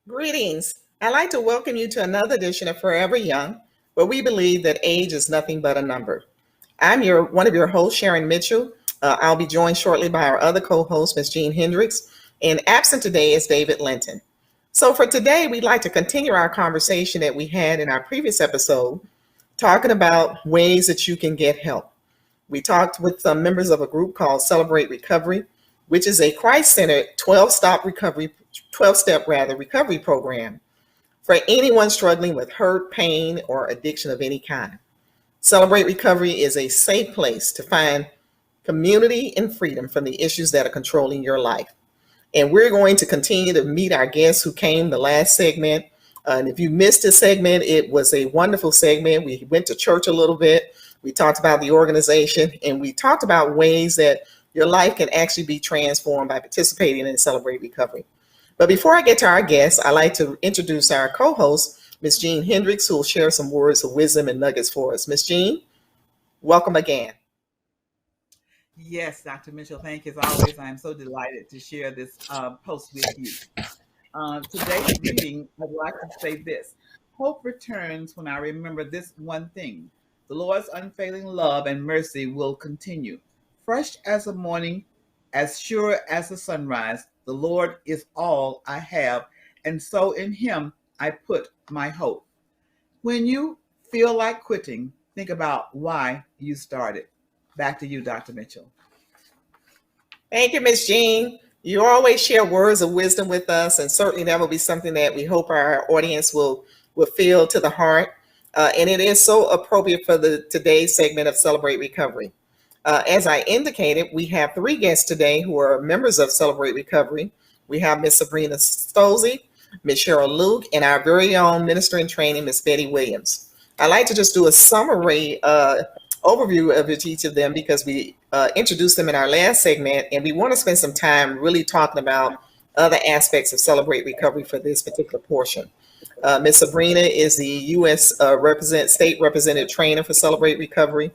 Greetings. I'd like to welcome you to another edition of Forever Young, where we believe that age is nothing but a number. I'm one of your hosts, Sharon Mitchell. I'll be joined shortly by our other co-host, Ms. Jean Hendricks, and absent today is David Linton. So for today, we'd like to continue our conversation that we had in our previous episode, talking about ways that you can get help. We talked with some members of a group called Celebrate Recovery, which is a Christ-centered 12-step recovery program for anyone struggling with hurt, pain, or addiction of any kind. Celebrate Recovery is a safe place to find community and freedom from the issues that are controlling your life. And we're going to continue to meet our guests who came the last segment. And if you missed this segment, it was a wonderful segment. We went to church a little bit. We talked about the organization, and we talked about ways that your life can actually be transformed by participating in Celebrate Recovery. But before I get to our guests, I'd like to introduce our co-host, Ms. Jean Hendricks, who will share some words of wisdom and nuggets for us. Ms. Jean, welcome again. Yes, Dr. Mitchell, thank you as always. I am so delighted to share this post with you. Today's reading, I'd like to say this. Hope returns when I remember this one thing. The Lord's unfailing love and mercy will continue. Fresh as the morning, as sure as the sunrise, the Lord is all I have, and so in Him I put my hope. When you feel like quitting, think about why you started. Back to you, Dr. Mitchell. Thank you, Ms. Jean. You always share words of wisdom with us, and certainly that will be something that we hope our audience will feel to the heart. And it is so appropriate for today's segment of Celebrate Recovery. As I indicated, we have three guests today who are members of Celebrate Recovery. We have Ms. Sabrina Stolze, Ms. Cheryl Luke, and our very own minister in training, Ms. Betty Williams. I'd like to just do a summary overview of each of them because we introduced them in our last segment, and we want to spend some time really talking about other aspects of Celebrate Recovery for this particular portion. Ms. Sabrina is the U.S. State Representative Trainer for Celebrate Recovery.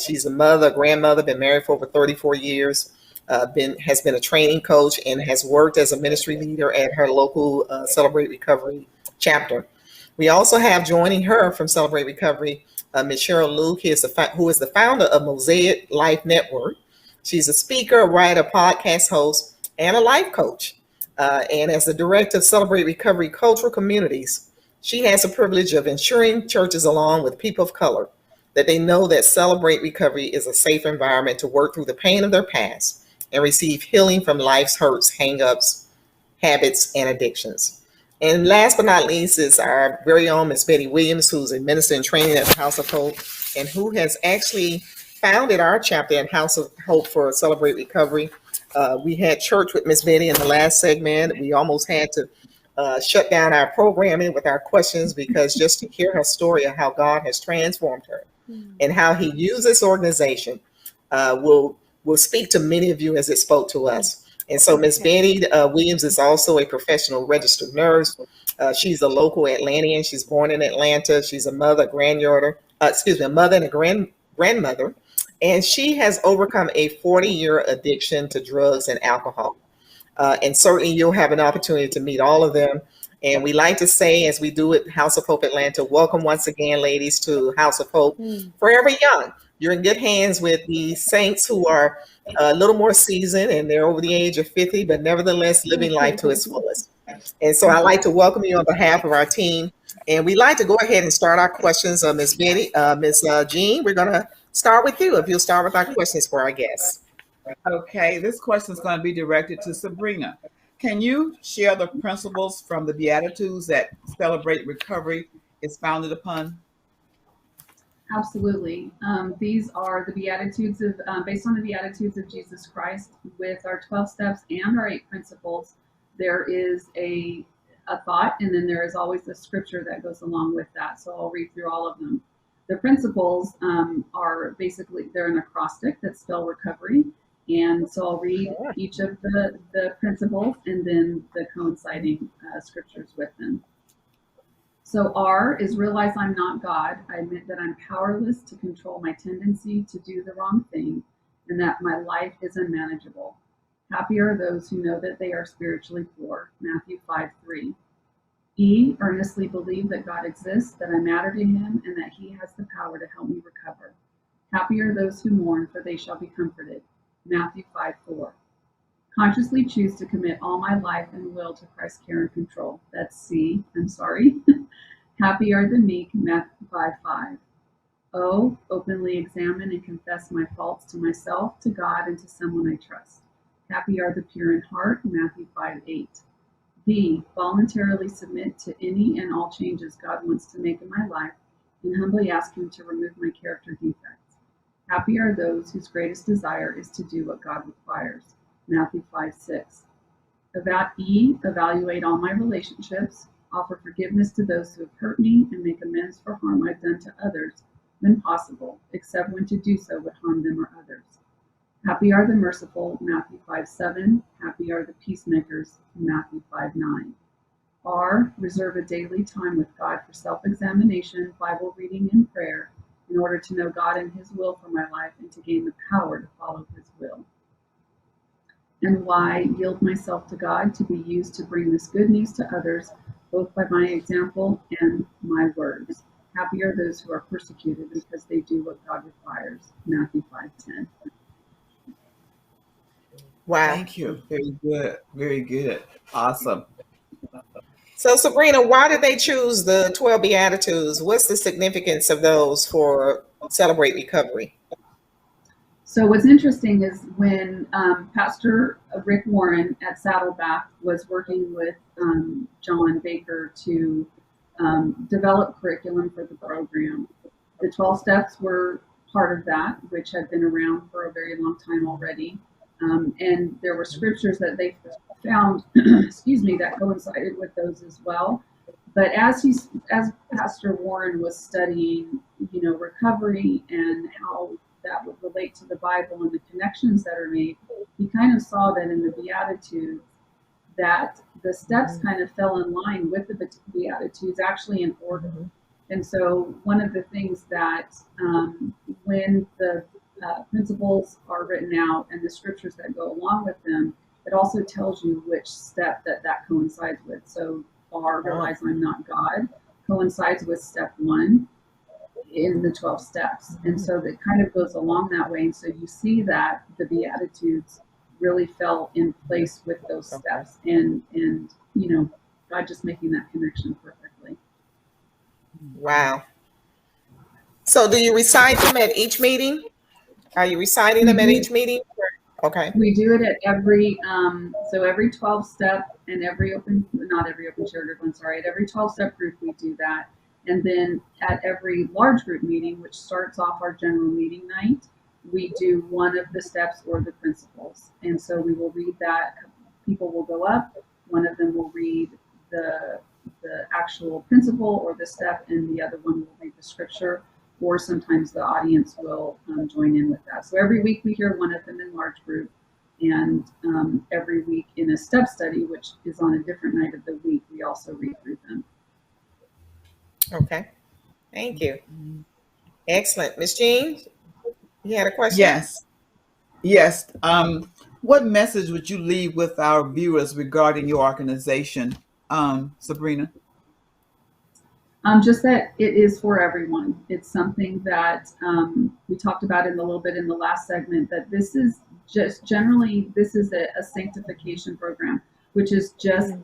She's a mother, a grandmother, been married for over 34 years, has been a training coach, and has worked as a ministry leader at her local Celebrate Recovery chapter. We also have joining her from Celebrate Recovery, Ms. Cheryl Luke, who is the founder of Mosaic Life Network. She's a speaker, a writer, podcast host, and a life coach. And as the director of Celebrate Recovery Cultural Communities, she has the privilege of ensuring churches, along with people of color, that they know that Celebrate Recovery is a safe environment to work through the pain of their past and receive healing from life's hurts, hang-ups, habits, and addictions. And last but not least is our very own Ms. Betty Williams, who's a minister in training at the House of Hope, and who has actually founded our chapter in House of Hope for Celebrate Recovery. We had church with Ms. Betty in the last segment. We almost had to shut down our programming with our questions because just to hear her story of how God has transformed her and how He used this organization will speak to many of you as it spoke to us. And so Ms. Betty Williams is also a professional registered nurse. She's a local Atlantean. She's born in Atlanta. She's a mother, a mother and a grandmother. And she has overcome a 40-year addiction to drugs and alcohol. And certainly you'll have an opportunity to meet all of them. And we like to say, as we do at House of Hope Atlanta, welcome once again, ladies, to House of Hope Forever Young. You're in good hands with the saints who are a little more seasoned and they're over the age of 50, but nevertheless living life to its fullest. And so I'd like to welcome you on behalf of our team. And we'd like to go ahead and start our questions. Ms. Betty, Ms. Jean, we're going to start with you. If you'll start with our questions for our guests. Okay, this question is going to be directed to Sabrina. Can you share the principles from the Beatitudes that Celebrate Recovery is founded upon? Absolutely. These are the Beatitudes based on the Beatitudes of Jesus Christ with our 12 steps and our 8 principles. There is a thought, and then there is always a scripture that goes along with that. So I'll read through all of them. The principles are basically, they're an acrostic that spell recovery. And so I'll read each of the principles and then the coinciding scriptures with them. So R is realize I'm not God. I admit that I'm powerless to control my tendency to do the wrong thing and that my life is unmanageable. Happy are those who know that they are spiritually poor. Matthew 5:3. E, earnestly believe that God exists, that I matter to him, and that he has the power to help me recover. Happy are those who mourn, for they shall be comforted. Matthew 5:4. Consciously choose to commit all my life and will to Christ's care and control. That's C, I'm sorry. Happy are the meek. Matthew 5:5. O, openly examine and confess my faults to myself, to God, and to someone I trust. Happy are the pure in heart. Matthew 5:8. B, voluntarily submit to any and all changes God wants to make in my life and humbly ask him to remove my character defects. Happy are those whose greatest desire is to do what God requires. Matthew 5:6. About E, evaluate all my relationships, offer forgiveness to those who have hurt me, and make amends for harm I've done to others when possible, except when to do so would harm them or others. Happy are the merciful. Matthew 5:7. Happy are the peacemakers. Matthew 5:9. R, reserve a daily time with God for self-examination, Bible reading, and prayer in order to know God and his will for my life and to gain the power to follow his will. And Y, yield myself to God to be used to bring this good news to others, both by my example and my words. Happy are those who are persecuted because they do what God requires. Matthew 5:10. Wow. Thank you. Very good. Very good. Awesome. So, Sabrina, why did they choose the 12 Beatitudes? What's the significance of those for Celebrate Recovery? So what's interesting is when Pastor Rick Warren at Saddleback was working with John Baker to develop curriculum for the program, the 12 steps were part of that, which had been around for a very long time already. And there were scriptures that they found, excuse me, that coincided with those as well. But as Pastor Warren was studying, recovery and how that would relate to the Bible and the connections that are made, he kind of saw that in the Beatitudes that the steps kind of fell in line with the Beatitudes, actually in order. And so one of the things that when the principles are written out and the scriptures that go along with them, it also tells you which step that coincides with. So R, realize I'm not God, coincides with step 1 in the 12 steps. And so that kind of goes along that way. And so you see that the Beatitudes really fell in place with those steps and God just making that connection perfectly. Wow. So do you recite them at each meeting? Are you reciting them at each meeting? Okay. We do it at every 12 step and at every 12 step group we do that. And then at every large group meeting, which starts off our general meeting night, we do one of the steps or the principles. And so we will read that. People will go up. One of them will read the actual principle or the step, and the other one will read the scripture. Or sometimes the audience will join in with that. So every week we hear one of them in large group, and every week in a step study, which is on a different night of the week, we also read through them. Okay. Thank you. Excellent. Ms. Jean, you had a question? Yes. What message would you leave with our viewers regarding your organization, Sabrina? Just that it is for everyone. It's something that we talked about a little bit in the last segment, that this is just generally, this is a sanctification program, which is just,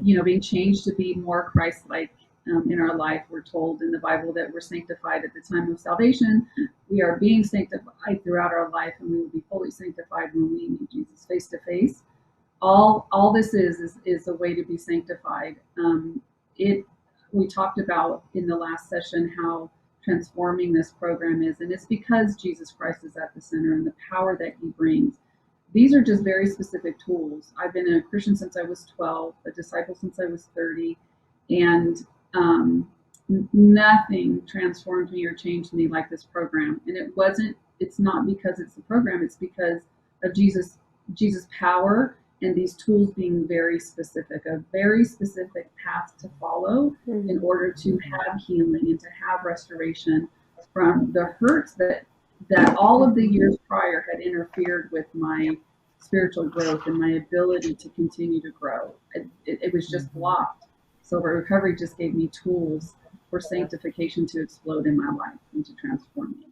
being changed to be more Christ-like in our life. We're told in the Bible that we're sanctified at the time of salvation. We are being sanctified throughout our life, and we will be fully sanctified when we meet Jesus face to face. All this is a way to be sanctified. We talked about in the last session how transforming this program is, and it's because Jesus Christ is at the center and the power that he brings. These are just very specific tools. I've been a Christian since I was 12, a disciple since I was 30, and nothing transformed me or changed me like this program. And it's not because it's the program, it's because of Jesus' power, and these tools being very specific, a very specific path to follow in order to have healing and to have restoration from the hurts that all of the years prior had interfered with my spiritual growth and my ability to continue to grow. It was just blocked. Celebrate Recovery just gave me tools for sanctification to explode in my life and to transform me.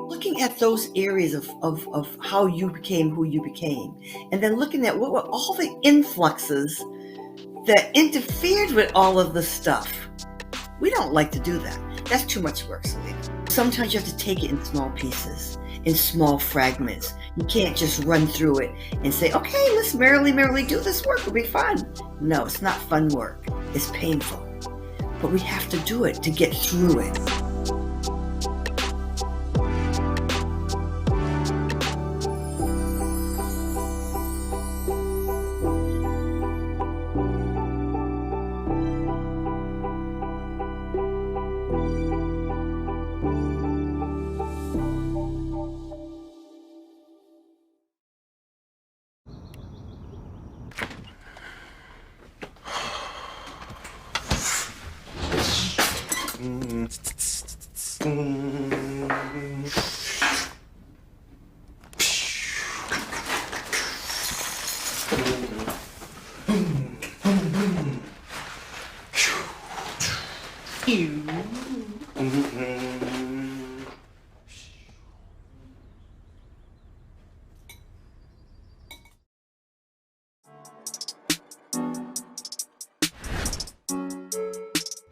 Looking at those areas of how you became who you became, and then looking at what were all the influxes that interfered with all of the stuff. We don't like to do that. That's too much work, Selena. Sometimes you have to take it in small pieces, in small fragments. You can't just run through it and say, okay, let's merrily do this work. It'll be fun. No, it's not fun work. It's painful. But we have to do it to get through it.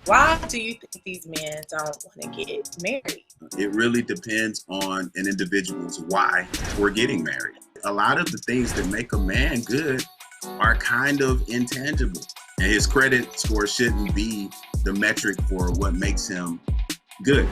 Why do you think these men don't want to get married? It really depends on an individual's why we're getting married. A lot of the things that make a man good are kind of intangible. And his credit score shouldn't be the metric for what makes him good.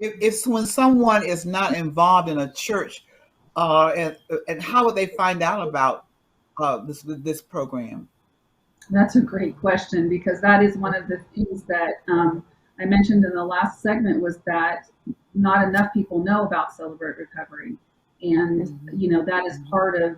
It's when someone is not involved in a church, and how would they find out about this program? That's a great question, because that is one of the things that I mentioned in the last segment, was that not enough people know about Celebrate Recovery. And, you know, that is part of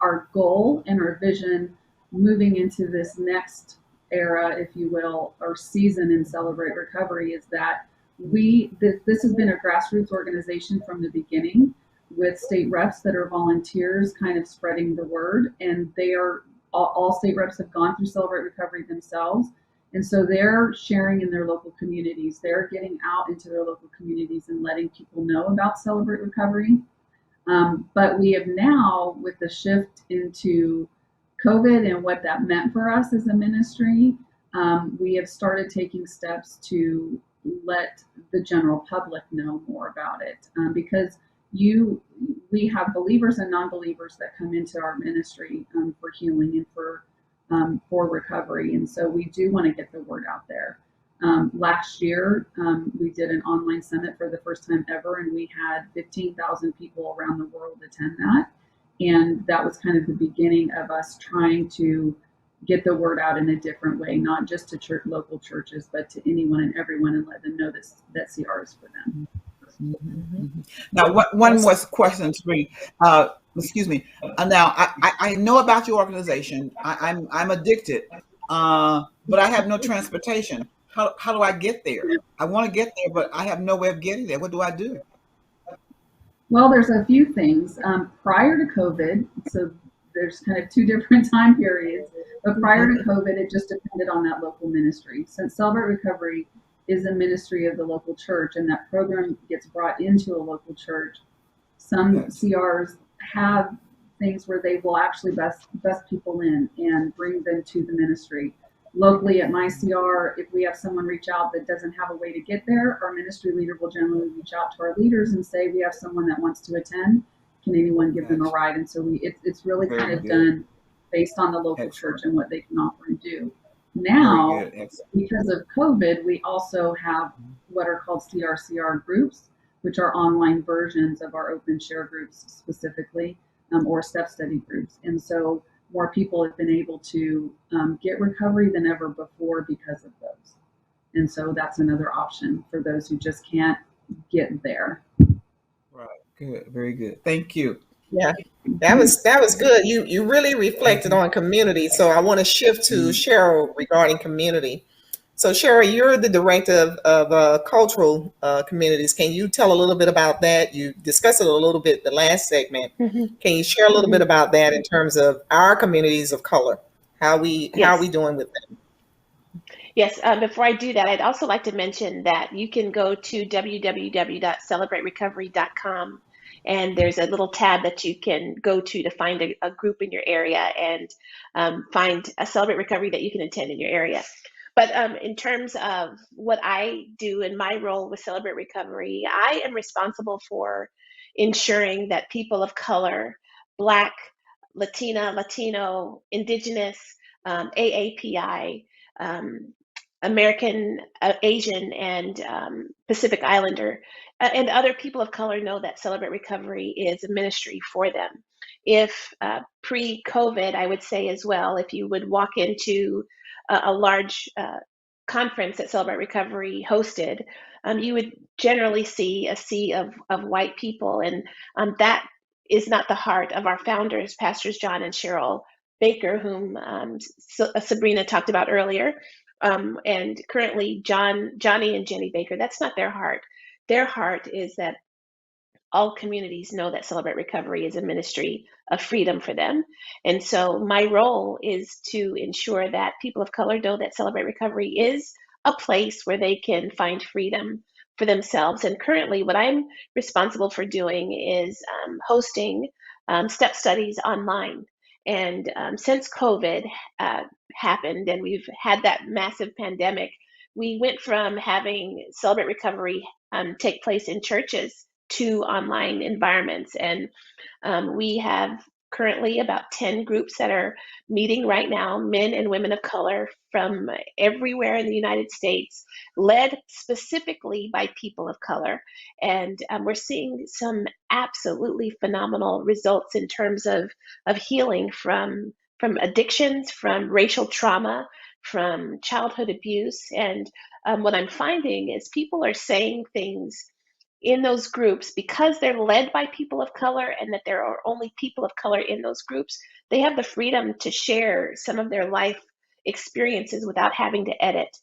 our goal and our vision moving into this next era, if you will, or season in Celebrate Recovery, is that this has been a grassroots organization from the beginning, with state reps that are volunteers kind of spreading the word. And they are, all state reps have gone through Celebrate Recovery themselves. And so they're sharing in their local communities. They're getting out into their local communities and letting people know about Celebrate Recovery. But we have now, with the shift into COVID and what that meant for us as a ministry, we have started taking steps to let the general public know more about it, because we have believers and non-believers that come into our ministry for healing and for recovery, and so we do want to get the word out there. Last year, we did an online summit for the first time ever, and we had 15,000 people around the world attend that, and that was kind of the beginning of us trying to get the word out in a different way, not just to local churches, but to anyone and everyone, and let them know that CR is for them. Now, one more question, Sri. Excuse me. Now, I know about your organization. I'm addicted, but I have no transportation. How do I get there? I want to get there, but I have no way of getting there. What do I do? Well, there's a few things. Prior to COVID, so there's kind of two different time periods, but prior to COVID, it just depended on that local ministry. Since Celebrate Recovery is a ministry of the local church, and that program gets brought into a local church, some CRs have things where they will actually best people in and bring them to the ministry. Locally at my CR, if we have someone reach out that doesn't have a way to get there, our ministry leader will generally reach out to our leaders and say, we have someone that wants to attend. can anyone give them a Gotcha. ride? And so it's really Very kind of good. done based on the local Excellent. church and what they can offer and do. Very Now, good. Excellent. because of COVID, we also have what are called CRCR groups, which are online versions of our open share groups specifically, or step study groups. And so more people have been able to get recovery than ever before because of those. And so that's another option for those who just can't get there. Right. Good. Very good. Thank you. Yeah, that was good. You really reflected on community. So I want to shift to Cheryl regarding community. So Cheryl, you're the director of cultural communities. Can you tell a little bit about that? You discussed it a little bit the last segment. Mhm. Can you share a little bit about that in terms of our communities of color? How are we Yes. doing with that? Yes. Before I do that, I'd also like to mention that you can go to www.celebraterecovery.com, and there's a little tab that you can go to find a group in your area and find a Celebrate Recovery that you can attend in your area. But in terms of what I do in my role with Celebrate Recovery, I am responsible for ensuring that people of color, Black, Latina, Latino, Indigenous, AAPI, um, American, Asian, and Pacific Islander, and other people of color know that Celebrate Recovery is a ministry for them. If pre-COVID, I would say as well, if you would walk into a large conference that Celebrate Recovery hosted, you would generally see a sea of white people, and that is not the heart of our founders, Pastors John and Cheryl Baker, whom Sabrina talked about earlier, and currently Johnny and Jenny Baker. That's not their heart. Their heart is that all communities know that Celebrate Recovery is a ministry of freedom for them. And so my role is to ensure that people of color know that Celebrate Recovery is a place where they can find freedom for themselves. And currently what I'm responsible for doing is hosting step studies online. And since COVID happened and we've had that massive pandemic, we went from having Celebrate Recovery take place in churches to online environments. And we have currently about 10 groups that are meeting right now, men and women of color from everywhere in the United States, led specifically by people of color. And we're seeing some absolutely phenomenal results in terms of healing from addictions, from racial trauma, from childhood abuse. And what I'm finding is people are saying things in those groups because they're led by people of color and that there are only people of color in those groups. They have the freedom to share some of their life experiences without having to edit.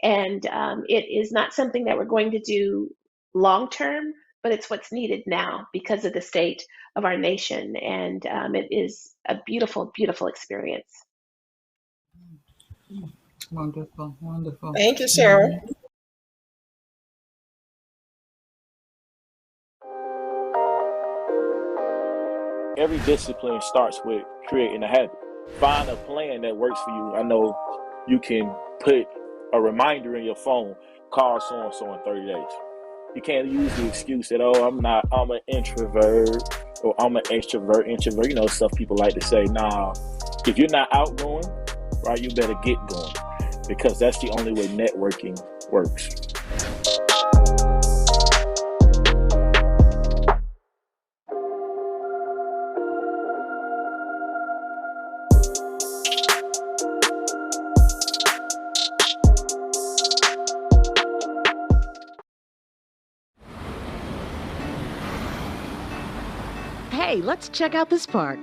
And it is not something that we're going to do long term, but it's what's needed now because of the state of our nation. And it is a beautiful, beautiful experience. Wonderful. Wonderful. Thank you, Cheryl. Every discipline starts with creating a habit. Find a plan that works for you. I know you can put a reminder in your phone, call so and so in 30 days. You can't use the excuse that, oh, I'm an introvert or I'm an extrovert. You know, stuff people like to say. Nah, if you're not outgoing, right, you better get going, because that's the only way networking works. Hey, let's check out this park.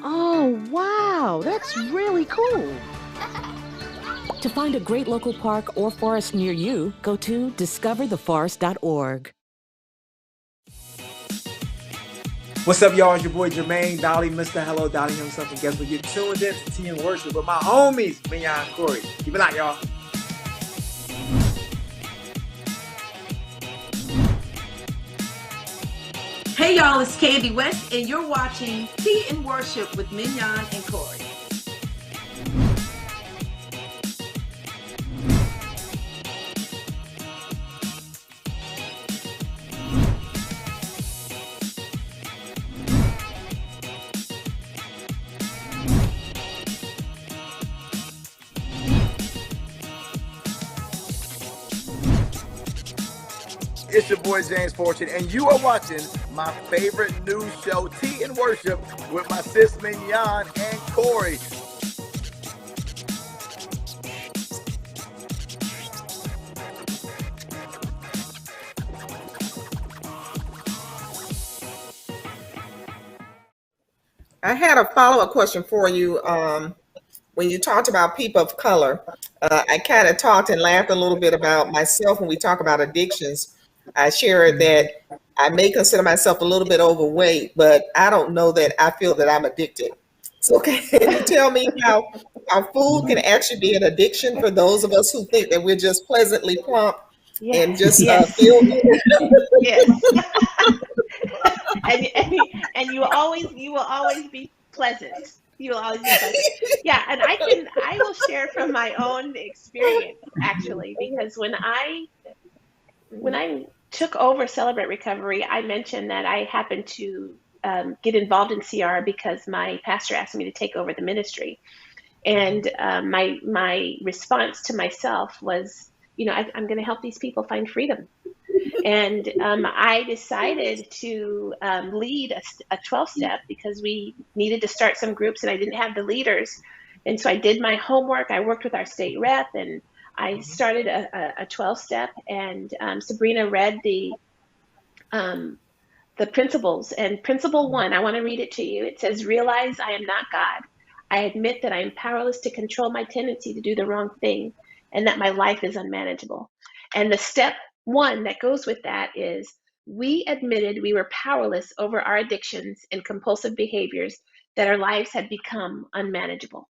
Oh, wow, that's really cool. To find a great local park or forest near you, go to discovertheforest.org. What's up, y'all? It's your boy Jermaine Dolly, Mr. Hello Dolly himself, and guess what? You're tuned in to Tea and Worship with my homies, Mignon and Corey. Keep it out, y'all. Hey y'all, it's Candy West, and you're watching Tea and Worship with Mignon and Corey. It's your boy James Fortune, and you are watching my favorite news show, Tea and Worship, with my sis Mignon and Corey. I had a follow-up question for you. When you talked about people of color, I kind of talked and laughed a little bit about myself when we talk about addictions. I shared that I may consider myself a little bit overweight, but I don't know that I feel that I'm addicted. So can you tell me how food can actually be an addiction for those of us who think that we're just pleasantly plump and just feel good? Yes. and you will always be pleasant. You will always be pleasant. Yeah, and I will share from my own experience actually, because when I took over Celebrate Recovery, I mentioned that I happened to get involved in CR because my pastor asked me to take over the ministry. And my response to myself was, I'm going to help these people find freedom. And I decided to lead a 12-step because we needed to start some groups and I didn't have the leaders. And so I did my homework. I worked with our state rep and I started a 12-step, and Sabrina read the principles. And principle 1, I want to read it to you. It says, realize I am not God. I admit that I am powerless to control my tendency to do the wrong thing and that my life is unmanageable. And the step 1 that goes with that is we admitted we were powerless over our addictions and compulsive behaviors, that our lives had become unmanageable.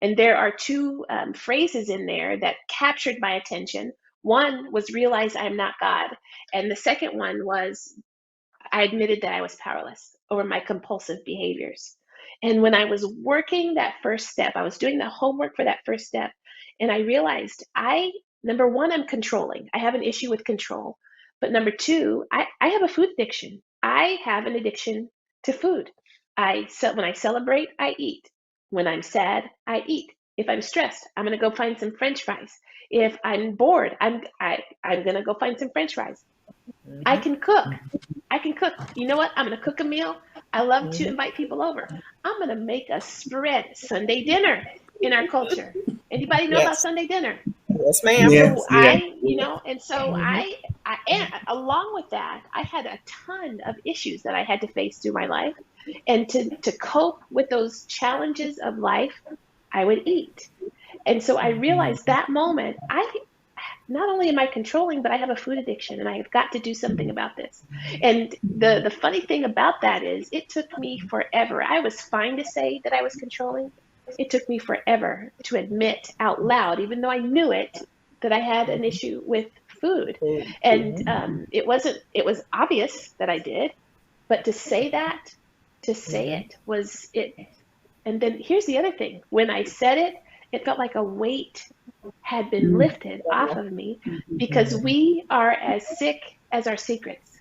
And there are 2 phrases in there that captured my attention. One was realize I am not God. And the second one was I admitted that I was powerless over my compulsive behaviors. And when I was working that first step, I was doing the homework for that first step, and I realized number 1, I'm controlling. I have an issue with control. But number 2, I have a food addiction. I have an addiction to food. When I celebrate, I eat. When I'm sad, I eat. If I'm stressed, I'm going to go find some French fries. If I'm bored, I'm going to go find some French fries. I can cook. You know what? I'm going to cook a meal. I love to invite people over. I'm going to make a spread, Sunday dinner in our culture. Anybody know about Sunday dinner? Yes, ma'am. So and along with that, I had a ton of issues that I had to face through my life. And to cope with those challenges of life, I would eat. And so I realized that moment, not only am I controlling, but I have a food addiction and I've got to do something about this. And the funny thing about that is it took me forever. I was fine to say that I was controlling. It took me forever to admit out loud, even though I knew it, that I had an issue with food. And it was obvious that I did, but to say it was it. And then here's the other thing. When I said it, it felt like a weight had been lifted off of me, because we are as sick as our secrets.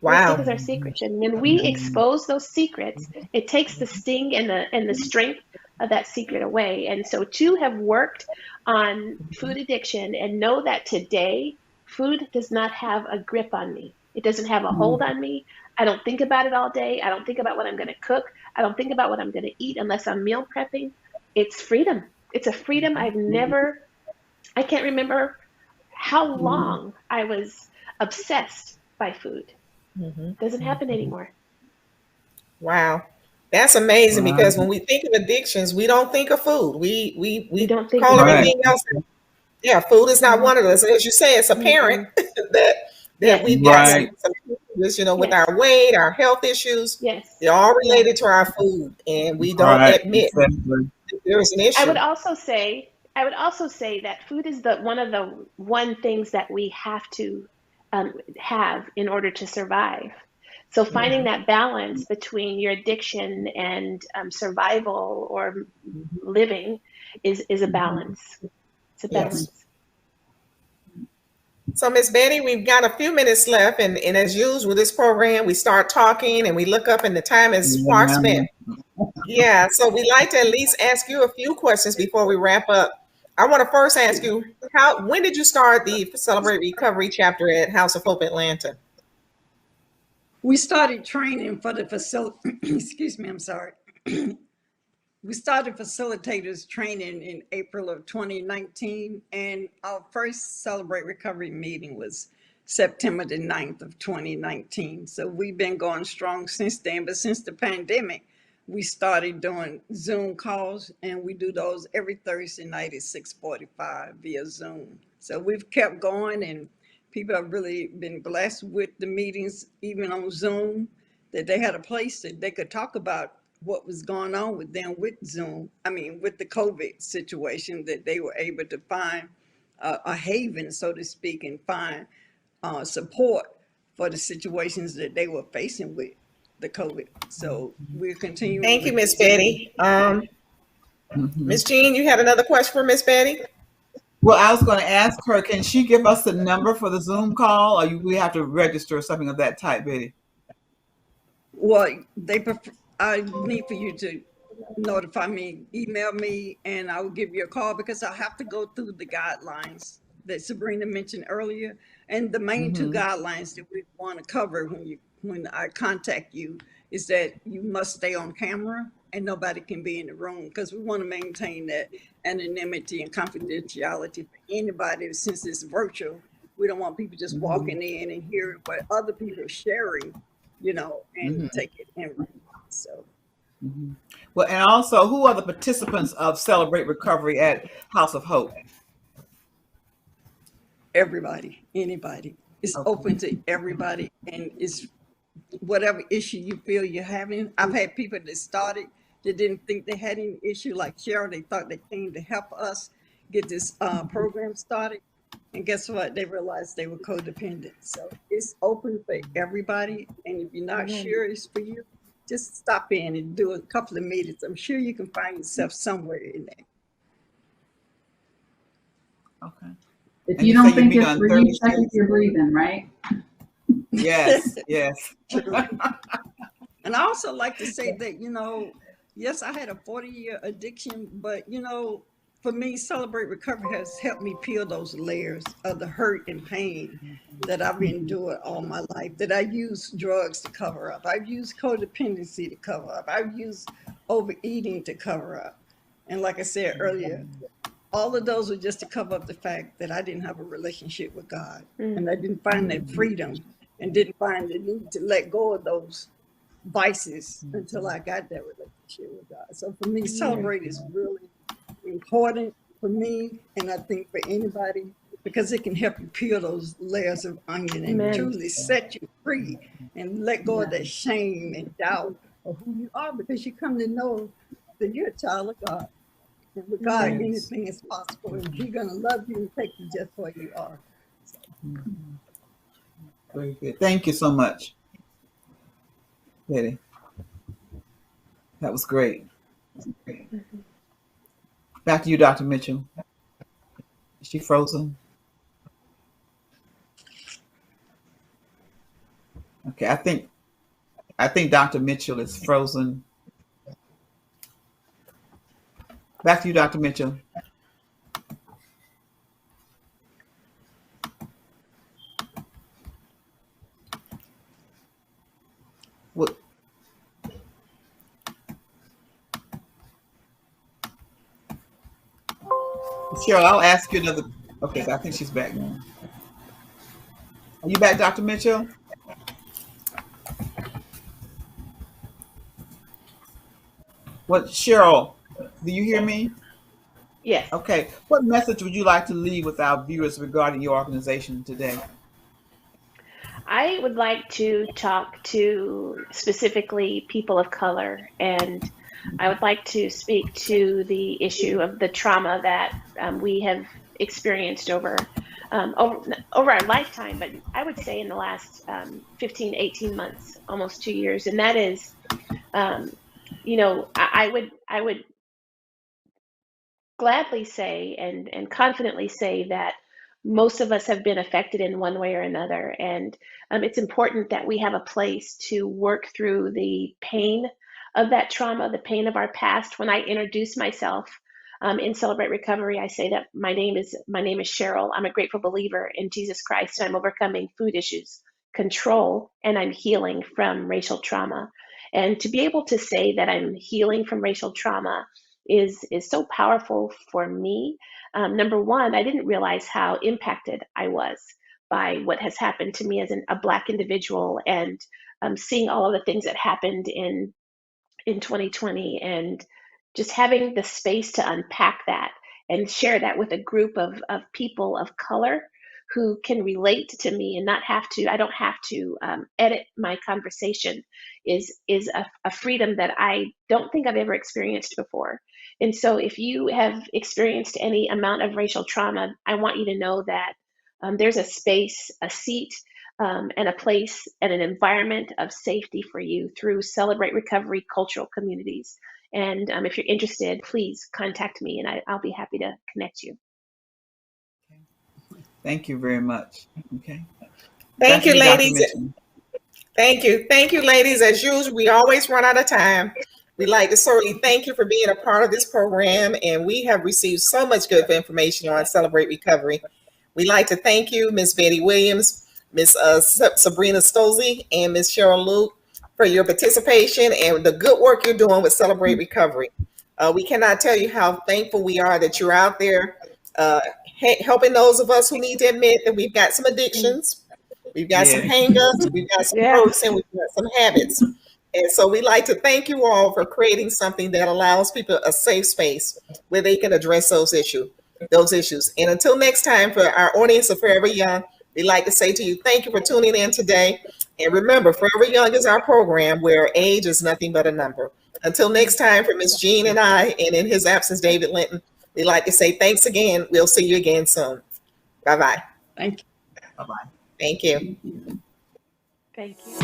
Wow. We're sick as our secrets. And when we expose those secrets, it takes the sting and the strength of that secret away. And so to have worked on food addiction and know that today, food does not have a grip on me. It doesn't have a hold on me. I don't think about it all day. I don't think about what I'm going to cook. I don't think about what I'm going to eat unless I'm meal prepping. It's freedom. It's a freedom I can't remember how long I was obsessed by food. Doesn't happen anymore. Wow. That's amazing, because when we think of addictions, we don't think of food. We don't think call of everything else. Yeah, food is not one of those. As you say, it's apparent that we've got some issues, with our weight, our health issues. Yes. They're all related to our food, and we don't admit that there's an issue. I would also say that food is one of the things that we have to have in order to survive. So finding that balance between your addiction and survival or living is a balance. It's a balance. Yes. So, Miss Betty, we've got a few minutes left, and as usual, this program, we start talking and we look up and the time is far spent. Yeah, so we like to at least ask you a few questions before we wrap up. I want to first ask you, when did you start the Celebrate Recovery chapter at House of Hope Atlanta? We started training for the facility. Excuse me, I'm sorry. We started facilitators training in April of 2019, and our first Celebrate Recovery meeting was September the 9th of 2019. So we've been going strong since then, but since the pandemic, we started doing Zoom calls, and we do those every Thursday night at 6:45 via Zoom. So we've kept going, and people have really been blessed with the meetings, even on Zoom, that they had a place that they could talk about what was going on with them with Zoom. I mean, with the COVID situation, that they were able to find a haven, so to speak, and find support for the situations that they were facing with the COVID. So we're continuing. Thank you, Miss Betty. Miss Jean, you had another question for Miss Betty? Well, I was going to ask her, can she give us the number for the Zoom call, or we have to register or something of that type, Betty? Well, I need for you to notify me, email me, and I will give you a call, because I have to go through the guidelines that Sabrina mentioned earlier. And the main two guidelines that we want to cover when I contact you is that you must stay on camera and nobody can be in the room, because we want to maintain that anonymity and confidentiality for anybody. Since it's virtual, we don't want people just walking in and hearing what other people are sharing, and take it in. So. Well, and also, who are the participants of Celebrate Recovery at House of Hope? Everybody, anybody. It's open to everybody, and it's whatever issue you feel you're having. I've had people that started that didn't think they had any issue, like Cheryl. They thought they came to help us get this program started, and guess what? They realized they were codependent. So it's open for everybody, and if you're not sure it's for you, just stop in and do a couple of meetings. I'm sure you can find yourself somewhere in there. Okay. If you don't think it's for you, check if you're breathing, right? Yes, yes. And I also like to say that, yes, I had a 40-year addiction, but, for me, Celebrate Recovery has helped me peel those layers of the hurt and pain that I've endured all my life, that I used drugs to cover up. I've used codependency to cover up. I've used overeating to cover up. And like I said earlier, all of those were just to cover up the fact that I didn't have a relationship with God. And I didn't find that freedom and didn't find the need to let go of those vices until I got that relationship with God. So for me, Celebrate is really important for me, and I think for anybody, because it can help you peel those layers of onion and truly set you free and let go of that shame and doubt of who you are, because you come to know that you're a child of God. And with God, anything is possible, and He's going to love you and take you just where you are. So. Very good. Thank you so much, Betty. That was great. Back to you, Dr. Mitchell. Is she frozen? Okay, I think Dr. Mitchell is frozen. Back to you, Dr. Mitchell. What? Cheryl, I'll ask you another. Okay, I think she's back now. Are you back, Dr. Mitchell? What, Cheryl, do you hear me? Yes. Okay. What message would you like to leave with our viewers regarding your organization today? I would like to talk to specifically people of color, and I would like to speak to the issue of the trauma that we have experienced over over our lifetime, but I would say in the last 15, 18 months, almost 2 years. And that is, I would gladly say and confidently say that most of us have been affected in one way or another. And it's important that we have a place to work through the pain of that trauma, the pain of our past. When I introduce myself in Celebrate Recovery, I say that my name is Cheryl. I'm a grateful believer in Jesus Christ. I'm overcoming food issues, control, and I'm healing from racial trauma. And to be able to say that I'm healing from racial trauma is so powerful for me. Number one, I didn't realize how impacted I was by what has happened to me as a Black individual, and seeing all of the things that happened in 2020, and just having the space to unpack that and share that with a group of people of color who can relate to me and I don't have to edit my conversation is a freedom that I don't think I've ever experienced before. And so if you have experienced any amount of racial trauma, I want you to know that there's a space, a seat, and a place and an environment of safety for you through Celebrate Recovery cultural communities. And if you're interested, please contact me and I'll be happy to connect you. Thank you very much. Okay. Thank Back to you, Dr. ladies. Mitchell. Thank you. Thank you, ladies. As usual, we always run out of time. We'd like to certainly thank you for being a part of this program. And we have received so much good information on Celebrate Recovery. We'd like to thank you, Miss Betty Williams, Miss Sabrina Stolze, and Miss Cheryl Luke for your participation and the good work you're doing with Celebrate Recovery. We cannot tell you how thankful we are that you're out there helping those of us who need to admit that we've got some addictions. We've got some hang-ups, we've got some hurts, and we've got some habits. And so we'd like to thank you all for creating something that allows people a safe space where they can address those issues. And until next time, for our audience of Forever Young, we'd like to say to you, thank you for tuning in today. And remember, Forever Young is our program where age is nothing but a number. Until next time, for Miss Jean and I, and in his absence, David Linton, we'd like to say thanks again. We'll see you again soon. Bye-bye. Thank you. Bye-bye. Thank you. Thank you.